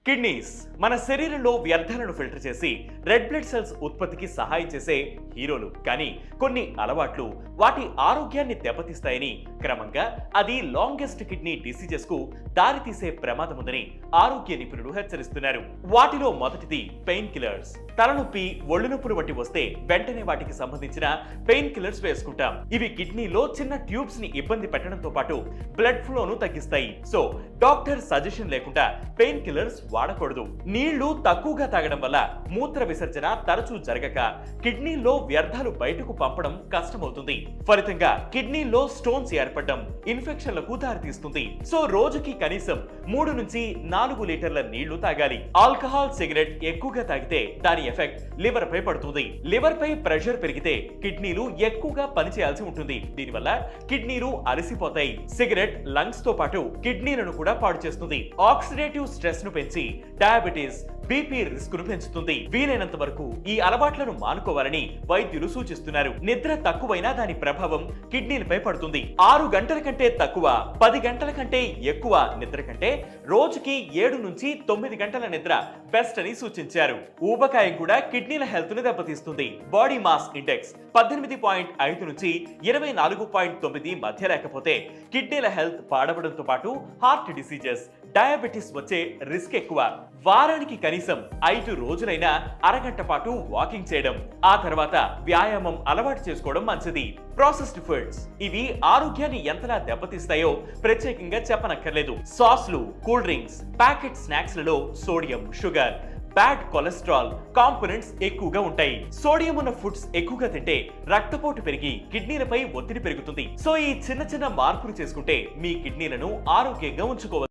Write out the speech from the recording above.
Kidneys మన శరీరంలో వ్యర్థాలను ఫిల్టర్ చేసి రెడ్ బ్లడ్ సెల్స్ ఉత్పత్తికి సహాయం చేసే హీరోలు. కానీ కొన్ని అలవాట్లు వాటి ఆరోగ్యాన్ని దెబ్బతీస్తాయని, క్రమంగా అది లాంగెస్ట్ కిడ్నీ డిసీజెస్ కు దారితీసే ప్రమాదం ఉందని ఆరోగ్య నిపుణులు హెచ్చరిస్తున్నారు. వాటిలో మొదటిది పెయిన్ కిల్లర్స్. తలనొప్పి, ఒళ్ళు నొప్పులు వంటి వస్తే వెంటనే వాటికి సంబంధించిన పెయిన్ కిల్లర్స్ వేసుకుంటాం. ఇవి కిడ్నీలో చిన్న ట్యూబ్స్ ని ఇబ్బంది పెట్టడంతో పాటు బ్లడ్ ఫ్లోను తగ్గిస్తాయి. సో డాక్టర్ సజెషన్ లేకుండా పెయిన్ కిల్లర్స్ వాడకూడదు. నీళ్లు తక్కువగా తాగడం వల్ల మూత్ర విసర్జన తరచూ జరగక కిడ్నీలో వ్యర్థాలు బయటకు పంపడం కష్టమవుతుంది. ఫలితంగా కిడ్నీలో స్టోన్స్ ఏర్పడడం, ఇన్ఫెక్షన్లకు దారితీస్తుంది. సో రోజుకి కనీసం 3 నుంచి 4 లీటర్ల నీళ్లు తాగాలి. ఆల్కహాల్, సిగరెట్ ఎక్కువగా తాగితే దాని ఎఫెక్ట్ లివర్ పై పడుతుంది. లివర్ పై ప్రెషర్ పెరిగితే కిడ్నీలు ఎక్కువగా పనిచేయాల్సి ఉంటుంది. దీనివల్ల కిడ్నీలు అలసిపోతాయి. సిగరెట్ లంగ్స్ తో పాటు కిడ్నీలను కూడా పాడు చేస్తుంది. ఆక్సిడేటివ్ స్ట్రెస్ ను పెంచి డయాబెటీస్, బీపీ రిస్క్ ను పెంచుతుంది. వీలైనంత వరకు ఈ అలవాట్లను మానుకోవాలని వైద్యులు సూచిస్తున్నారు. నిద్ర తక్కువైనా దాని ప్రభావం కిడ్నీలపై పడుతుంది. 6 గంటల కంటే తక్కువ, 10 గంటల కంటే ఎక్కువ నిద్ర కంటే రోజుకి 7 నుంచి 9 గంటల నిద్ర బెస్ట్ అని సూచించారు. ఊబకాయం కూడా కిడ్నీల హెల్త్ ను దెబ్బతీస్తుంది. బాడీ మాస్ ఇండెక్స్ 18.5 నుంచి 24.9 మధ్య లేకపోతే కిడ్నీల హెల్త్ పాడవడంతో పాటు హార్ట్ డిసీజెస్, డయాబెటిస్ వచ్చే రిస్క్ ఎక్కువ. వారానికి కనీసం 5 రోజులైనా అరగంట పాటు వాకింగ్ చేయడం, ఆ తర్వాత వ్యాయామం అలవాటు చేసుకోవడం మంచిది. ప్రాసెస్డ్ ఫుడ్స్ ఇవి ఆరోగ్యాన్ని ఎంతలా దెబ్బతీస్తాయో ప్రత్యేకంగా చెప్పనక్కర్లేదు. సాస్లు, కూల్ డ్రింక్స్, ప్యాకెట్ స్నాక్స్ లలో sodium, sugar, bad cholesterol components ఎక్కువగా ఉంటాయి. సోడియం ఉన్న ఫుడ్స్ ఎక్కువగా తింటే రక్తపోటు పెరిగి కిడ్నీలపై ఒత్తిడి పెరుగుతుంది. సో ఈ చిన్న చిన్న మార్పులు చేసుకుంటే మీ కిడ్నీలను ఆరోగ్యంగా ఉంచుకోవచ్చు.